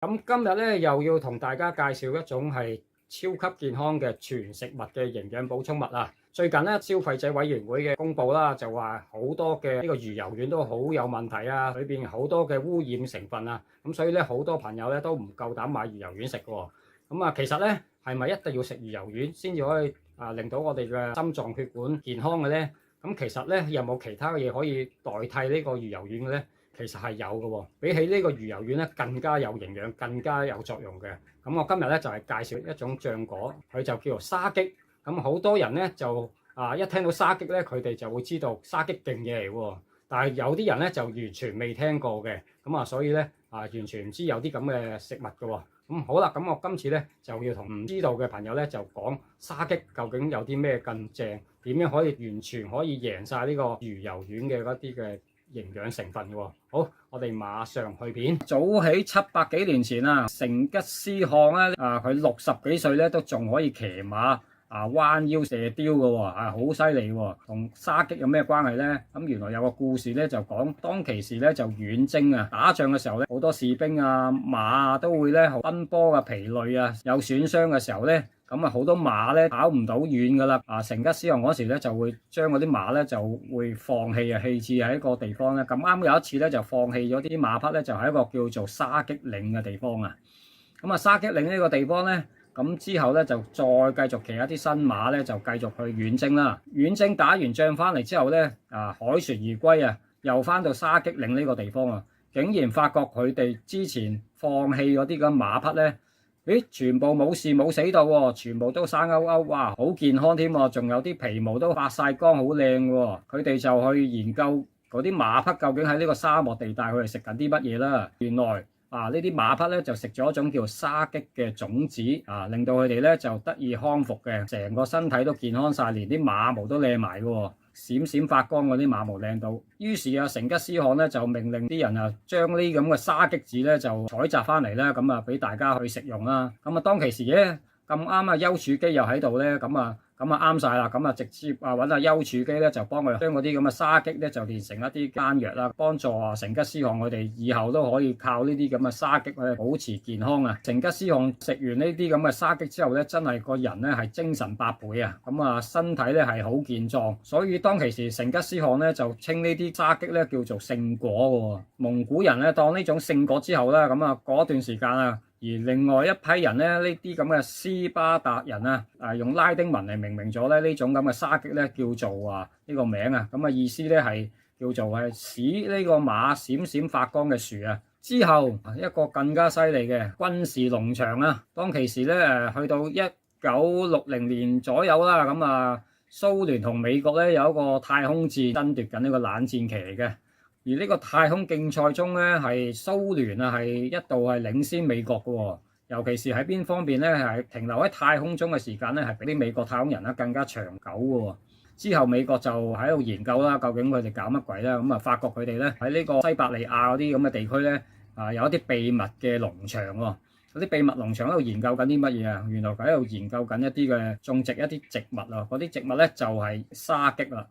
咁今日咧又要同大家介紹一種係超級健康嘅全食物嘅營養補充物啊！最近咧消費者委員會嘅公佈啦，就話好多嘅呢個魚油丸都好有問題啊，裏邊好多嘅污染成分啊，咁所以咧好多朋友咧都唔夠膽買魚油丸食喎。咁啊，其實咧係咪一定要食魚油丸先至可以令到我哋嘅心臟血管健康嘅咧？咁其實咧有冇其他嘅嘢可以代替呢個魚油丸嘅咧？其實係有嘅喎，比起呢個魚油丸咧更加有營養、更加有作用嘅。咁我今日咧就係介紹一種漿果，佢就叫做沙棘。咁好多人咧就一聽到沙棘咧，佢哋就會知道沙棘勁嘢嚟喎。但係有啲人咧就完全未聽過嘅，咁所以咧完全唔知有啲咁嘅食物嘅喎。咁好啦，咁我今次咧就要同唔知道嘅朋友咧就講沙棘究竟有啲咩咁正，點樣可以完全可以贏晒呢個魚油丸嘅嗰啲嘅營養成分嘅喎。好，我哋馬上去片。早喺700幾年前啊，成吉思汗咧佢60幾歲咧都仲可以騎馬彎腰射雕嘅喎，好犀利喎。同沙棘有咩關係咧？咁原來有個故事咧就講當其時咧就遠征啊，打仗嘅時候咧好多士兵啊馬啊都會咧奔波啊疲累啊，有損傷嘅時候咧。咁好多馬咧跑唔到遠噶啦，成吉思汗嗰時咧就會將嗰啲馬咧就會放棄棄置喺一個地方咧。咁啱有一次咧就放棄咗啲馬匹咧，就喺一個叫做沙棘嶺嘅地方啊。咁沙棘嶺呢個地方咧，咁之後咧就再繼續騎一啲新馬咧，就繼續去遠征啦。遠征打完仗翻嚟之後咧，凱旋而歸啊，又翻到沙棘嶺呢個地方啊，竟然發覺佢哋之前放棄嗰啲咁馬匹咧。咦，全部冇事冇死到喎，全部都生勾勾，哇，好健康添喎，仲有啲皮毛都發晒光，好靚喎。佢哋就去研究嗰啲馬匹究竟喺呢個沙漠地帶佢哋食緊啲乜嘢啦。原來呢啲馬匹咧就食咗一種叫沙棘嘅種子令到佢哋咧就得以康復嘅，成個身體都健康晒，連啲馬毛都靚埋嘅喎。閃閃發光嗰啲馬毛靚到，於是成吉思汗咧就命令啲人將呢咁嘅沙棘子咧就採集翻嚟啦，咁俾大家去食用啦。咁當其時咧咁啱丘處機又喺度咧，咁啱晒啦，直接揾丘處機咧就幫佢將嗰啲咁嘅沙棘咧就煉成一啲丹藥啦，幫助成吉思汗佢哋以後都可以靠呢啲咁嘅沙棘去保持健康啊。成吉思汗食完呢啲咁嘅沙棘之後咧，真係個人咧係精神百倍啊，身體咧係好健壯，所以當其時成吉思汗咧就稱呢啲沙棘咧叫做聖果嘅。蒙古人咧當呢種聖果之後咧，過一段時間而另外一批人咧，呢啲咁嘅斯巴達人用拉丁文嚟命名咗咧呢種咁嘅沙棘咧，叫做呢個名啊，意思咧係叫做係使呢個馬閃閃發光嘅樹啊。之後一個更加犀利嘅軍事農場啊，當其時咧去到1960年左右啦，蘇聯同美國咧有一個太空戰爭奪緊呢個冷戰期嚟嘅。而呢個太空競賽中咧，係蘇聯係一度係領先美國嘅喎，尤其是喺邊方面咧，係停留喺太空中嘅時間咧，係比啲美國太空人更加長久嘅喎。之後美國就喺度研究啦，究竟佢哋搞乜鬼啦？發覺佢哋咧喺呢個西伯利亞嗰啲咁嘅地區咧，有一啲秘密嘅農場喎。嗰啲秘密農場喺度研究緊啲乜嘢啊？原來佢喺度研究緊一啲嘅種植一啲植物啊，嗰啲植物咧就係沙棘啦。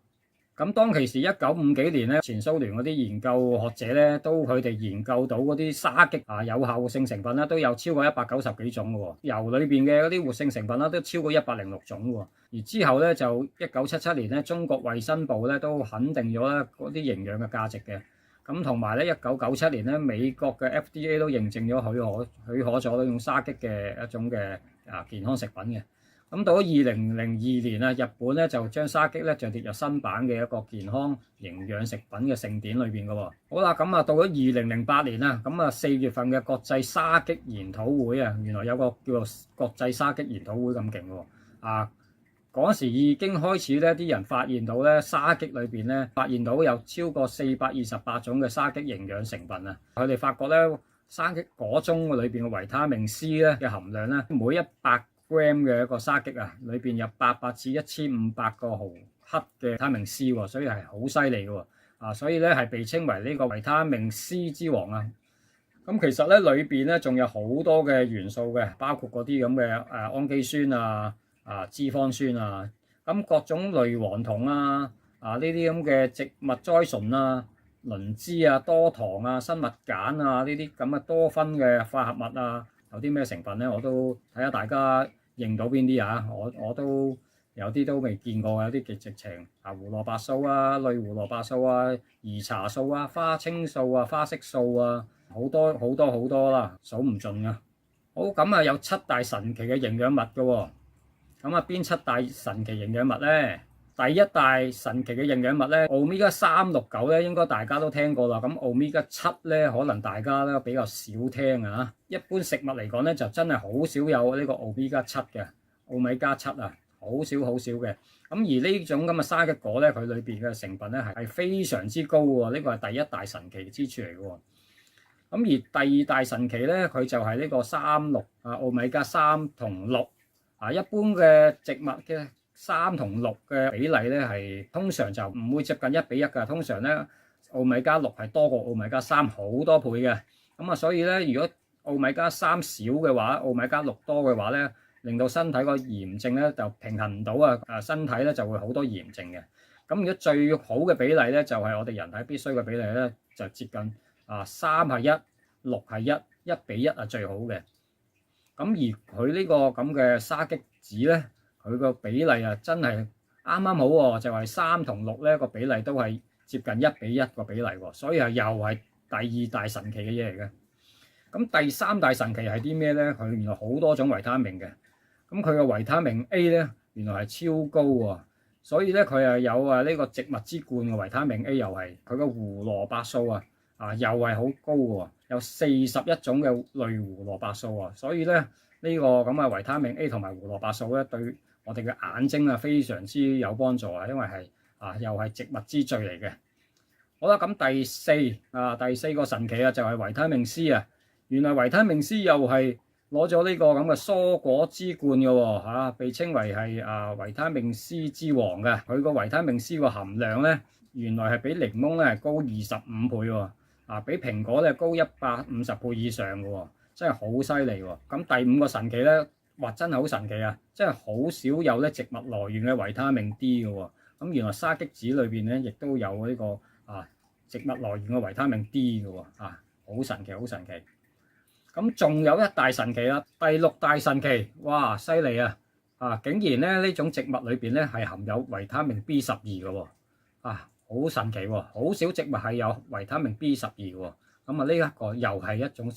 咁當其時1950幾年咧，前蘇聯嗰啲研究學者咧，都佢哋研究到嗰啲沙棘有效活性成分咧，都有超過190幾種嘅喎。油裏邊嘅嗰啲活性成分咧，都超過106種喎。而之後咧，就1977年咧，中國衛生部咧都肯定咗咧嗰啲營養嘅價值嘅。咁同埋咧，1997年咧，美國嘅 FDA 都認證咗許可咗用沙棘嘅一種嘅健康食品嘅。咁到咗2002年啊，日本咧就將沙棘咧就列入新版嘅一個健康營養食品嘅盛典裏邊嘅喎。好啦，到咗2008年啦，4月份嘅國際沙棘研討會啊，原來有個叫做國際沙棘研討會咁勁喎。嗰時已經開始咧，啲人發現到咧沙棘裏邊咧發現到有超過428種嘅沙棘營養成分啊。佢哋發覺咧沙棘果中裏邊嘅維他命 C 咧嘅含量咧，每100 gram 嘅一個沙棘裏邊有800至1500個毫克嘅維他命 C 喎，所以係好犀利嘅喎。所以咧係被稱為呢個維他命 C 之王啊。咁其實咧裏邊咧仲有好多嘅元素嘅，包括嗰啲咁嘅氨基酸脂肪酸各種類黃酮呢啲咁嘅植物甾醇磷脂啊、多糖啊、生物鹼啊呢啲咁嘅多酚嘅化合物啊，有啲咩成分咧？我都睇下大家認到邊啲啊！我都有啲都未見過，有啲直情啊胡蘿蔔素啊、類胡蘿蔔素啊、兒茶素啊、花青素啊、花色素啊，好多好多好多啦，數唔盡啊！好，咁啊，有七大神奇嘅營養物嘅喎。咁啊，邊七大神奇營養物咧？第一大神奇嘅營養物咧，Omega 369咧，應該大家都聽過啦。咁 Omega 7咧，可能大家咧比較少聽啊。一般食物嚟講咧，就真係好少有呢個 Omega 7嘅，Omega 7啊，好少好少嘅。咁而呢種咁嘅沙棘果咧，佢裏邊嘅成分咧係非常之高喎。呢個係第一大神奇之處嚟嘅喎。咁而第二大神奇咧，佢就係呢個36啊，Omega 3同6啊。一般嘅植物嘅3同6嘅比例咧，係通常就唔會接近1比1㗎。通常咧，Omega 6係多過Omega 3好多倍嘅。咁啊，所以咧，如果Omega 3少嘅話，Omega 6多嘅話咧，令到身體個炎症咧就平衡唔到啊！身體咧就會好多炎症嘅。咁如果最好嘅比例咧，就係我哋人體必須嘅比例咧，就接近3係1，6係1，1比1係最好嘅。咁而佢呢個咁嘅沙棘子咧，佢個比例啊真係啱啱好喎，就係3同6咧個比例都係接近1比1個比例喎，所以係又係第二大神奇嘅嘢嚟嘅。咁第三大神奇係啲咩咧？佢原來好多種維他命嘅。咁佢嘅維他命 A 咧，原來係超高喎，所以咧佢係有呢個植物之冠嘅維他命 A，又係佢個胡蘿蔔素又係好高喎，有41種嘅類胡蘿蔔素啊，所以咧呢個咁嘅維他命 A 同埋胡蘿蔔素咧，對我哋嘅眼睛非常之有幫助啊，因為係又係植物之最嚟嘅。好啦，咁第四個神奇就係維他命 C 啊，原來維他命 C 又係攞咗呢個咁嘅蔬果之冠嘅喎，被稱為係維他命 C 之王嘅。佢個維他命 C 個含量咧，原來係比檸檬咧係高25倍喎，比蘋果咧高150倍以上嘅喎，真係好犀利喎。咁第五個神奇咧，哇真係好神奇啊！真係好少有咧植物來源嘅維他命 D 嘅喎。咁原來沙棘子裏邊咧，亦都有呢個植物來源嘅維他命 D 嘅喎，好神奇好神奇。咁仲有一大神奇啦，第六大神奇，哇犀利啊！竟然咧呢種植物裏邊咧係含有維他命 B12嘅喎，好神奇喎！好少植物係有維他命 B12嘅喎。咁呢一個又係一種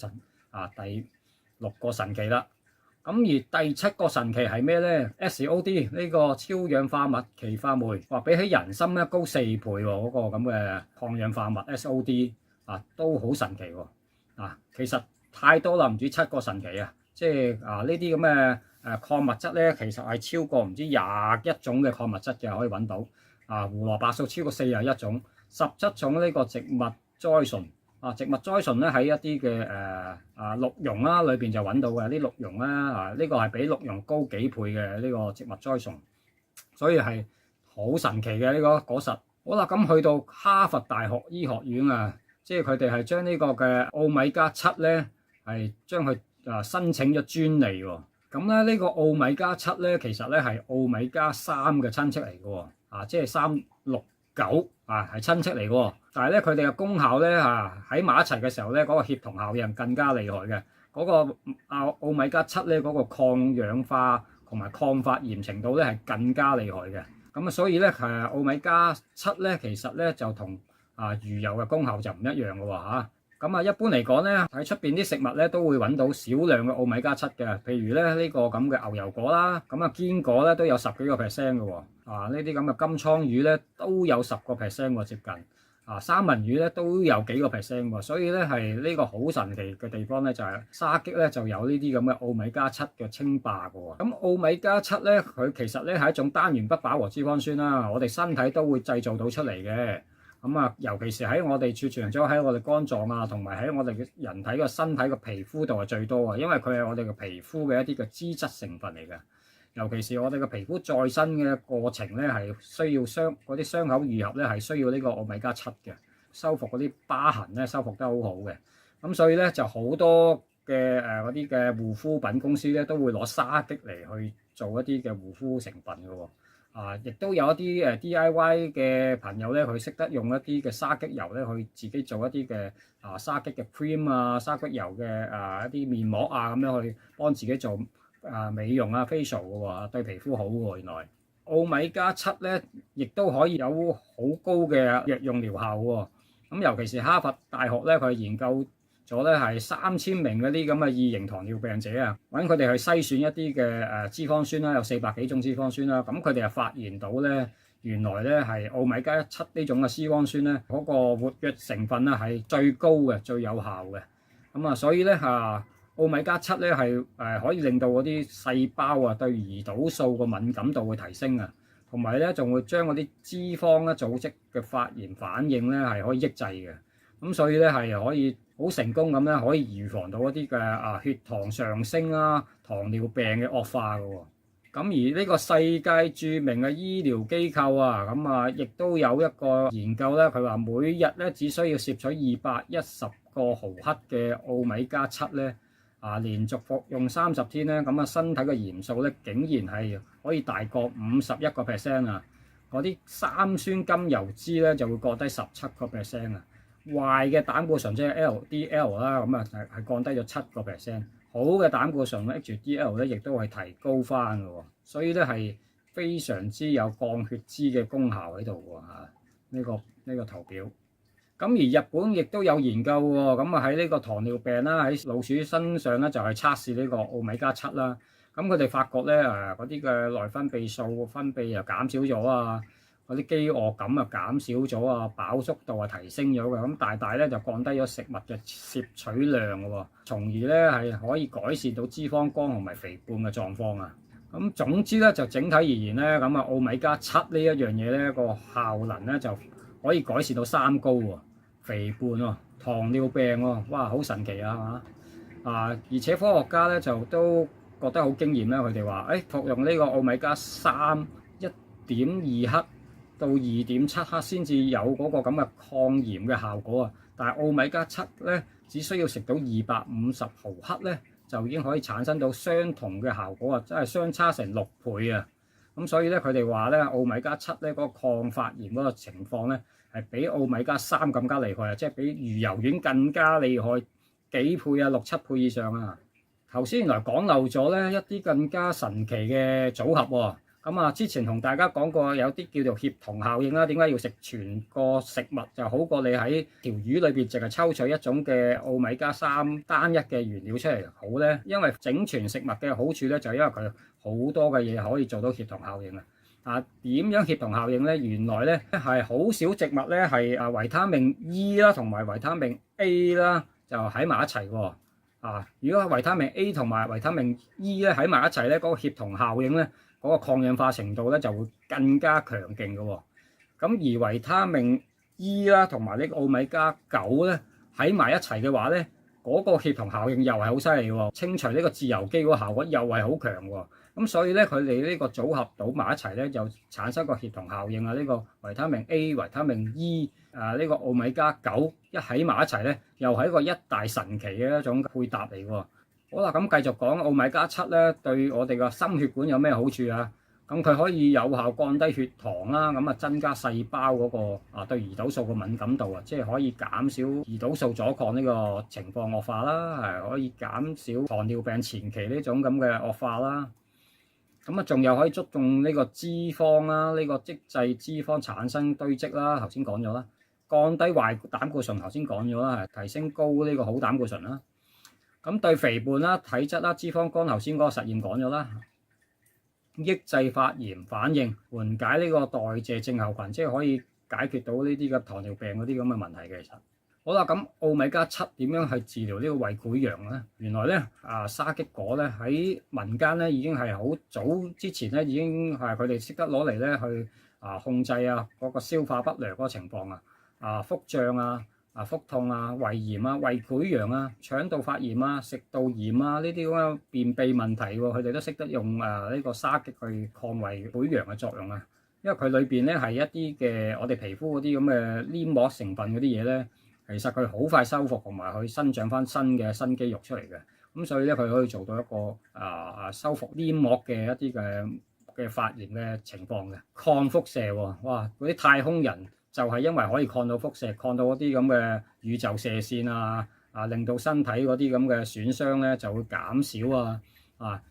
第六個神奇啦。咁而第七個神奇係咩咧？SOD 呢個超氧化物歧化酶，話比起人參咧高4倍喎，嗰個咁嘅抗氧化物 SOD 都好神奇喎。其實太多啦，唔止7個神奇啊！即係呢啲咁嘅礦物質咧，其實係超過唔知21種嘅礦物質嘅可以揾到。胡蘿蔔素超過41種，17種呢個植物甾醇。植物甾醇咧喺一啲嘅鹿茸啦裏邊就揾到嘅，啲鹿茸啦呢個係比鹿茸高幾倍嘅呢個植物甾醇，所以係好神奇嘅呢個果實。好啦，咁去到哈佛大學醫學院即係佢哋係將呢個嘅奧米加7咧係將佢申請咗專利喎。咁咧呢個奧米加7咧其實咧係奧米加3嘅親戚嚟嘅喎，即係369係親戚嚟嘅喎。但係咧佢哋嘅功效咧喺埋一齊嘅時候咧，嗰個協同效應更加厲害嘅。嗰個奧米加7咧嗰個抗氧化同埋抗發炎程度咧係更加厲害嘅。咁所以咧奧米加7咧其實咧就同魚油嘅功效就唔一樣嘅喎。咁一般嚟講咧喺出邊啲食物咧都會揾到少量嘅奧米加7嘅，譬如咧呢個咁嘅牛油果啦，堅果咧都有10幾個%嘅喎。呢啲咁嘅金槍魚咧都有10個%喎，接近。三文魚咧都有幾個%喎，所以咧係呢個好神奇嘅地方咧，就係沙棘咧就有呢啲咁嘅奧米加7嘅稱霸嘅喎。咁奧米加7咧，佢其實咧係一種單元不飽和脂肪酸啦，我哋身體都會製造到出嚟嘅。尤其是喺我哋儲存咗喺我哋肝臟同埋喺我哋嘅人體個身體嘅皮膚度係最多啊，因為佢係我哋嘅皮膚嘅一啲嘅脂質成分嚟嘅。尤其是我哋嘅皮膚再生嘅過程咧，係需要嗰啲傷口愈合咧，係需要呢個奧米加7嘅，修復嗰啲疤痕咧，修復得好好嘅。咁所以咧就好多嘅嗰啲嘅護膚品公司咧都會攞沙棘嚟去做一啲嘅護膚成分嘅喎。亦都有一啲DIY 嘅朋友咧，佢識得用一啲嘅沙棘油咧，去自己做一啲嘅沙棘嘅 cream 啊、沙棘油嘅一啲面膜啊，咁樣去幫自己做美容啊 facial 嘅喎，對皮膚好喎。原來奧米加七咧，亦都可以有好高嘅藥用療效喎。咁尤其是哈佛大學咧，佢研究咗咧係3000名嗰啲咁嘅二型糖尿病者啊，揾佢哋去篩選一啲嘅脂肪酸啦，有400幾種脂肪酸啦。咁佢哋就發現到咧，原來咧係奧米加七呢種嘅脂肪酸咧，嗰個活躍成分咧係最高嘅、最有效嘅。咁啊，所以咧奧米加七咧係可以令到嗰啲細胞啊對胰島素個敏感度會提升啊，同埋咧仲會將嗰啲脂肪咧組織嘅發炎反應咧係可以抑制嘅。咁所以咧係可以好成功咁咧，可以預防到一啲嘅血糖上升啊、糖尿病嘅惡化嘅喎。咁而呢個世界著名嘅醫療機構啊，咁亦都有一個研究咧，佢話每日咧只需要攝取210個毫克嘅奧米加七咧，連續服用30天咧，咁身體嘅鹽素咧竟然係可以大過51%啊！嗰啲三酸甘油脂咧就會降低17%啊！壞嘅膽固醇即係 LDL 啦，咁係降低咗7%。好嘅膽固醇 HDL 咧，亦都係提高翻嘅喎。所以咧係非常之有降血脂嘅功效喺度喎。呢個圖表。咁而日本亦都有研究喎。咁喺呢個糖尿病啦，喺老鼠身上咧就係測試呢個奧米加七啦。咁佢哋發覺咧嗰啲嘅內分泌素分泌又減少咗啊。嗰啲飢餓感減少咗啊，飽足度提升咗嘅，咁大大咧就降低咗食物嘅攝取量嘅喎，從而咧係可以改善到脂肪肝同埋肥胖嘅狀況啊。咁總之咧就整體而言咧，咁奧米加七呢一樣嘢咧個效能咧就可以改善到三高喎，肥胖喎、糖尿病喎，哇好神奇啊嚇！而且科學家咧就都覺得好驚豔啦，佢哋話服用呢個奧米加3 1.2克到2.7克先至有嗰個咁嘅抗炎嘅效果啊！但係奧米加七咧，只需要食到250毫克咧，就已經可以產生到相同嘅效果啊！真係相差成6倍啊！咁所以咧，佢哋話咧，奧米加七咧嗰個抗發炎嗰個情況咧，係比奧米加3更加厲害啊！即係比魚油丸更加厲害幾倍啊，6、7倍以上啊！頭先原來講漏咗咧一啲更加神奇嘅組合喎。咁之前同大家講過有啲叫做協同效應啦，點解要食全個食物就好過你喺條魚裏邊淨係抽取一種嘅奧米加3單一嘅原料出嚟好咧？因為整全食物嘅好處咧，就係因為佢好多嘅嘢可以做到協同效應啊！點樣協同效應咧？原來咧係好少植物咧係維他命 E 啦同埋維他命 A 啦就喺埋一齊喎。如果維他命 A 同埋維他命 E 咧喺埋一齊咧，嗰個協同效應咧，嗰個抗氧化程度咧就會更加強勁嘅喎。咁而維他命 E 啦同埋呢個奧米加9咧喺埋一齊嘅話咧，嗰個協同效應又係好犀利喎，清除呢個自由基嗰個效果又係好強喎。咁所以咧佢哋呢個組合到埋一齊咧，就產生個協同效應啊！呢個維他命 A、維他命 E 呢個奧米加9一喺埋一齊咧，又係一個一大神奇嘅一種配搭嚟喎。好啦，咁繼續講奧米加七咧，對我哋個心血管有咩好處啊？咁佢可以有效降低血糖啦，咁增加細胞嗰個對胰島素嘅敏感度啊，即係可以減少胰島素阻抗呢個情況惡化啦，係可以減少糖尿病前期呢種咁嘅惡化啦。咁仲有可以促進呢個脂肪啦，呢個抑制脂肪產生堆積啦，頭先講咗啦，降低壞膽固醇，頭先講咗啦，係提升高呢個好膽固醇啦。咁對肥胖啦、體質啦、脂肪肝，頭先嗰個實驗講咗啦，抑制發炎反應，緩解呢個代謝症候群，即係可以解決到呢啲嘅糖尿病嗰啲咁嘅問題嘅。其實好啦，咁奧米加七點樣去治療呢個胃潰瘍咧？原來咧沙棘果咧喺民間咧已經係好早之前咧已經係佢哋識得攞嚟咧去控制嗰個消化不良嗰個情況腹脹腹痛胃炎胃潰瘍腸道發炎食道炎呢啲咁嘅便秘問題喎，佢哋都識得用呢個沙棘去抗胃潰瘍嘅作用啊。因為佢裏邊咧係一啲嘅我哋皮膚嗰啲咁嘅黏膜成分嗰啲嘢咧，其實佢好快修復同埋去生長翻新嘅新肌肉出嚟嘅。咁所以咧佢可以做到一個修復黏膜嘅一啲嘅嘅發炎嘅情況嘅。抗輻射喎，哇！嗰啲太空人就係因為可以抗到輻射，抗到嗰啲咁嘅宇宙射線令到身體嗰啲咁嘅損傷咧就會減少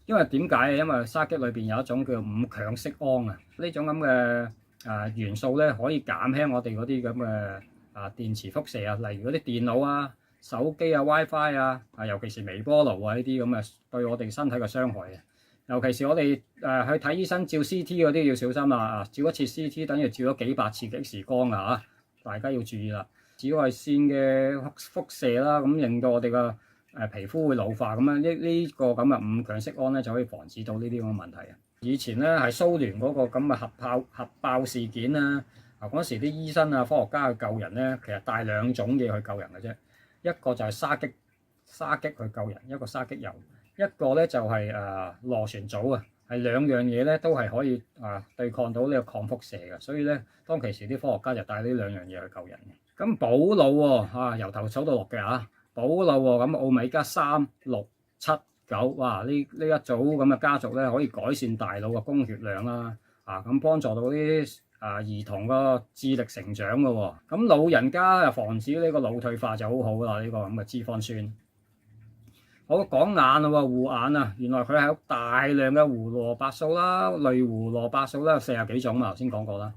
因為點解？因為沙棘裏邊有一種叫五羥色胺呢種咁嘅元素咧，可以減輕我哋嗰啲咁嘅電磁輻射例如嗰啲電腦手機WiFi 尤其是微波爐呢啲咁嘅對我哋身體嘅傷害尤其是我哋去睇醫生照 CT 嗰啲要小心啦照一次 CT 等於照咗幾百次嘅 X 光大家要注意啦。紫外線嘅輻射啦，咁令到我哋嘅皮膚會老化咁樣，呢個咁嘅五羥色胺咧就可以防止到呢啲咁嘅問題以前咧係蘇聯嗰個咁嘅核爆事件嗰時啲醫生科學家去救人咧，其實帶兩種嘢去救人嘅啫。一個就係沙棘去救人，一個沙棘油，一個咧就係螺旋藻係兩樣嘢咧都係可以對抗到呢個抗輻射嘅，所以咧當其時啲科學家就帶呢兩樣嘢去救人嘅。咁補腦由頭數到落嘅補腦咁奧米加3、6、7、9，哇！呢一組咁嘅家族咧可以改善大腦嘅供血量啦，咁幫助到啲兒童個智力成長嘅喎。咁老人家又防止呢個腦退化就好好啦，呢個咁嘅脂肪酸。好講眼護眼原來佢係有大量嘅胡蘿蔔素啦，類胡蘿蔔素啦，40幾種頭先講過啦。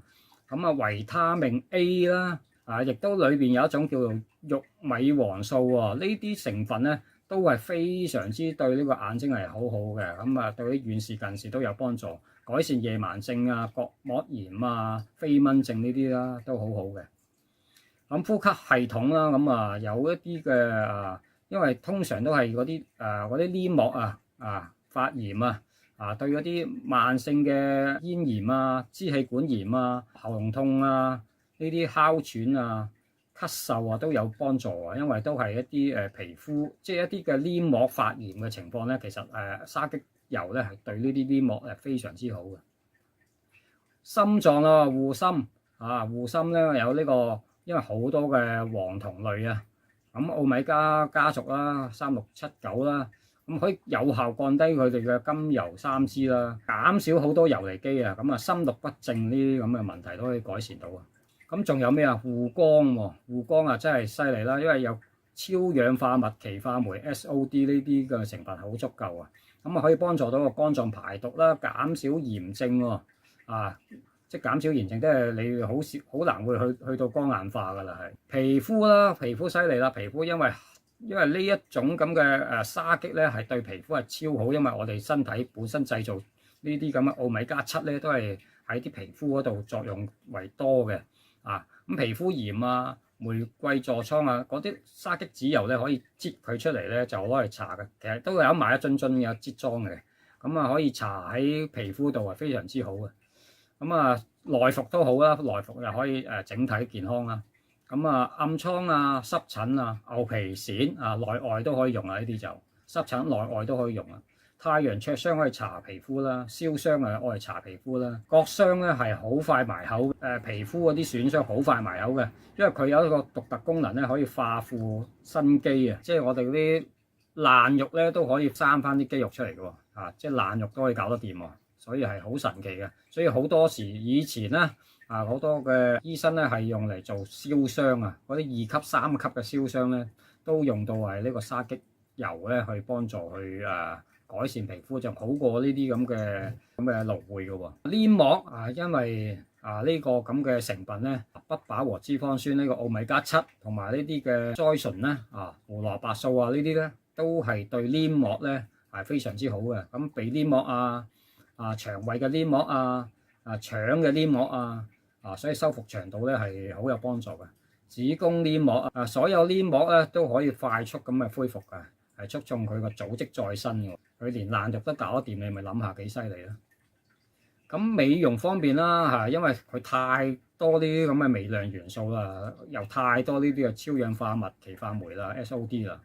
咁維他命 A 啦。亦都裏邊有一種叫做玉米黃素呢啲成分咧都係非常之對呢個眼睛係好好嘅，咁對啲遠視近視都有幫助，改善夜盲症角膜炎飛蚊症呢啲啦都好好嘅。咁呼吸系統啦，咁有一啲嘅因為通常都係嗰啲黏膜發炎對嗰啲慢性嘅咽炎支氣管炎喉嚨痛呢啲哮喘咳嗽都有幫助因為都係一啲皮膚即係一啲嘅黏膜發炎嘅情況咧，其實沙棘油咧係對呢啲黏膜非常之好嘅。心臟護心護心咧有呢個，因為好多嘅黃酮類咁奧米加家族啦3、6、7、9啦，咁可以有效降低佢哋嘅甘油三酯啦，減少好多游離基咁心律不正呢啲咁嘅問題都可以改善到咁仲有咩護肝護肝真係犀利啦，因為有超氧化物歧化酶 SOD 呢啲嘅成分好足夠咁可以幫助到個肝臟排毒啦，減少炎症即係減少炎症，即係你好難會去到肝硬化噶啦。係皮膚犀利啦，皮膚因為呢一種咁嘅沙棘咧係對皮膚係超好，因為我哋身體本身製造呢啲咁嘅奧米加7咧都係喺啲皮膚嗰度作用為多嘅。咁皮膚炎玫瑰痤瘡嗰啲沙棘籽油咧可以擠佢出嚟咧就攞嚟搽嘅，其實都有賣一樽嘅擠裝嘅，咁可以搽喺皮膚度係非常之好嘅。咁內服都好啦，內服又可以整體健康啦。咁暗瘡濕疹牛皮癬內外都可以用呢啲就濕疹內外都可以用太陽灼傷可以搽皮膚啦，燒傷愛嚟搽皮膚啦，割傷咧係好快埋口，皮膚嗰啲損傷好快埋口嘅，因為佢有一個獨特功能咧，可以化腐生肌即係我哋嗰啲爛肉咧都可以生翻啲肌肉出嚟嘅即係爛肉都可以搞得掂所以係好神奇嘅。所以好多時以前咧好多嘅醫生咧係用嚟做燒傷嗰啲2級、3級嘅燒傷咧都用到係呢個沙棘油咧去幫助去改善皮膚，就好過呢啲咁嘅蘆薈嘅喎。黏膜因為呢個咁嘅成分咧，不飽和脂肪酸呢個奧米加7同埋呢啲嘅甾醇咧胡蘿蔔素呢啲咧都係對黏膜咧係非常之好嘅。咁鼻黏膜腸胃嘅黏膜腸嘅黏膜所以修復腸道咧係好有幫助嘅。子宮黏膜所有黏膜咧都可以快速咁嘅恢復嘅，係促進佢個組織再生嘅。佢連爛肉都搞得掂，你咪諗下幾犀利啦！咁美容方面啦因為佢太多呢啲咁嘅微量元素啦，又太多呢啲嘅超氧化物歧化酶啦 SOD 啦，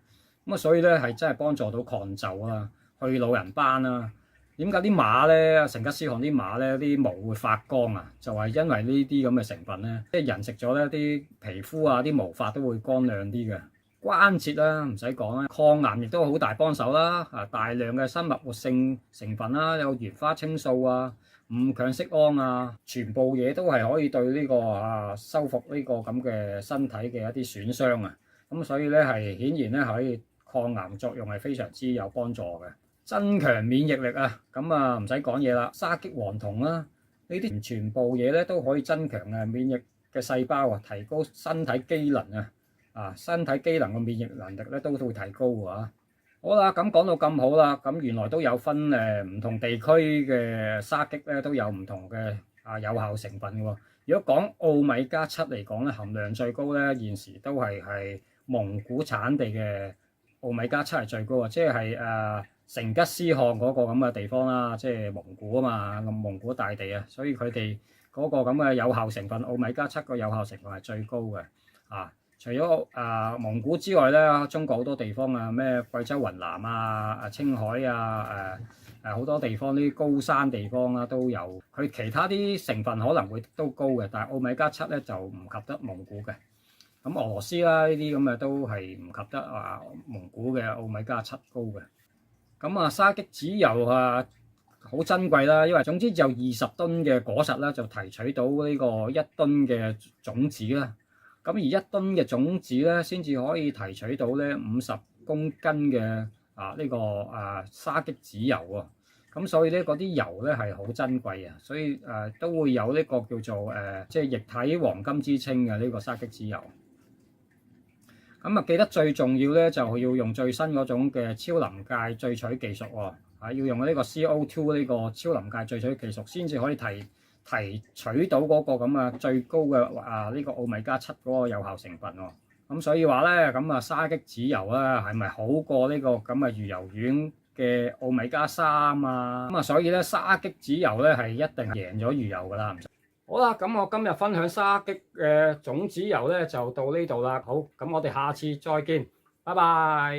咁所以咧係真係幫助到抗皺啦，去老人斑啦。點解啲馬咧成吉思汗啲馬咧啲毛會發光就係因為呢啲咁嘅成分咧，即係人食咗咧啲皮膚啲毛髮都會光亮啲嘅。關節唔使講啦，抗癌亦都好大幫手啦。大量嘅生物活性成分啦，有原花青素五羥色胺啊，全部嘢都係可以對呢個修復呢個咁嘅身體嘅一啲損傷啊。咁所以咧係顯然咧可以抗癌作用係非常之有幫助嘅，增強免疫力啊。咁啊唔使講嘢啦，沙棘黃酮啦，呢啲全部嘢咧都可以增強免疫嘅細胞啊，提高身體機能啊，身體機能嘅免疫能力咧都會提高㗎。好啦，咁講到咁好啦，咁原來都有分唔同地區嘅沙棘咧都有唔同嘅有效成分嘅喎。如果講奧米加7嚟講咧，含量最高咧，現時都係蒙古產地嘅奧米加7係最高啊，即係成吉思汗嗰個咁嘅地方啦，即係蒙古啊嘛，蒙古大地啊，所以佢哋嗰個咁嘅有效成分奧米加7個有效成分係最高嘅啊。除咗蒙古之外咧，中國好多地方啊，咩貴州、雲南青海好多地方啲高山地方啦都有，佢其他啲成分可能會都高嘅，但係奧米加7咧就唔及得蒙古嘅。咁俄羅斯啦呢啲咁嘅都係唔及得蒙古嘅奧米加7高嘅。咁沙棘籽油好珍貴啦，因為總之就20噸嘅果實啦，就提取到呢個1噸嘅種子啦。咁而1噸嘅種子咧，先至可以提取到咧50公斤嘅呢個沙棘籽油喎。咁所以咧嗰啲油咧係好珍貴啊，所以都會有呢個叫做即係液體黃金之稱嘅呢個沙棘籽油。咁記得最重要咧就要用最新嗰種嘅超臨界萃取技術喎，要用呢個 CO2 呢個超臨界萃取技術先至可以提取到嗰個咁最高嘅呢個奧米加7嗰個有效成分喎。咁所以話咧，咁沙棘籽油啊係咪好過呢個咁魚油丸嘅奧米加3啊？咁所以咧沙棘籽油咧係一定贏咗魚油噶啦。好啦，咁我今日分享沙棘嘅種子油咧就到呢度啦。好，咁我哋下次再見，拜拜。